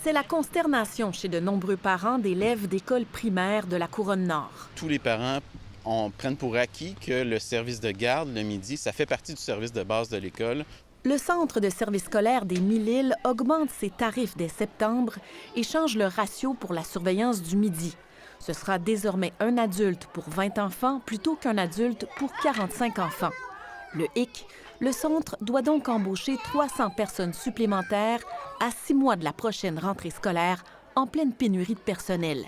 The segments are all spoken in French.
C'est la consternation chez de nombreux parents d'élèves d'écoles primaires de la Couronne-Nord. Tous les parents prennent pour acquis que le service de garde le midi, ça fait partie du service de base de l'école. Le Centre de service scolaire des Mille-Îles augmente ses tarifs dès septembre et change le ratio pour la surveillance du midi. Ce sera désormais un adulte pour 20 enfants plutôt qu'un adulte pour 45 enfants. Le hic, le centre doit donc embaucher 300 personnes supplémentaires à 6 mois de la prochaine rentrée scolaire en pleine pénurie de personnel.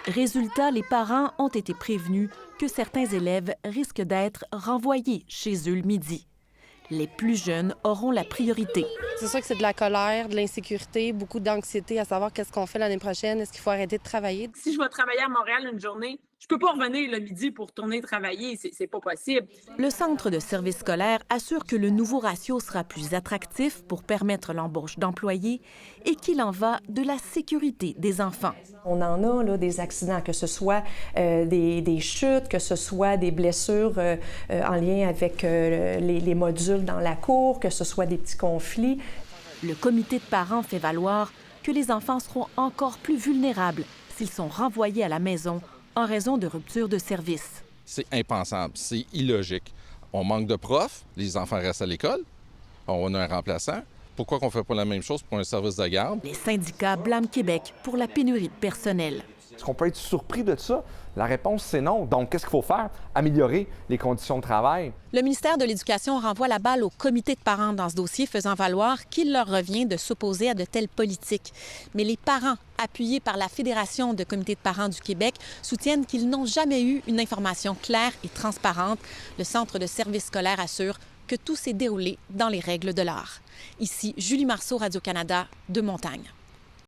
Résultat, les parents ont été prévenus que certains élèves risquent d'être renvoyés chez eux le midi. Les plus jeunes auront la priorité. C'est sûr que c'est de la colère, de l'insécurité, beaucoup d'anxiété à savoir qu'est-ce qu'on fait l'année prochaine, est-ce qu'il faut arrêter de travailler. Si je vais travailler à Montréal une journée, je peux pas revenir le midi pour retourner travailler, c'est pas possible. Le Centre de service scolaire assure que le nouveau ratio sera plus attractif pour permettre l'embauche d'employés et qu'il en va de la sécurité des enfants. On en a là, des accidents, que ce soit des chutes, que ce soit des blessures en lien avec les modules dans la cour, que ce soit des petits conflits. Le comité de parents fait valoir que les enfants seront encore plus vulnérables s'ils sont renvoyés à la maison en raison de rupture de service. C'est impensable, c'est illogique. On manque de profs, les enfants restent à l'école, on a un remplaçant. Pourquoi on ne fait pas la même chose pour un service de garde? Les syndicats blâment Québec pour la pénurie de personnel. Est-ce qu'on peut être surpris de ça? La réponse, c'est non. Donc, qu'est-ce qu'il faut faire? Améliorer les conditions de travail. Le ministère de l'Éducation renvoie la balle au comité de parents dans ce dossier, faisant valoir qu'il leur revient de s'opposer à de telles politiques. Mais les parents, appuyés par la Fédération de comités de parents du Québec, soutiennent qu'ils n'ont jamais eu une information claire et transparente. Le Centre de service scolaire assure que tout s'est déroulé dans les règles de l'art. Ici, Julie Marceau, Radio-Canada, de Montagne.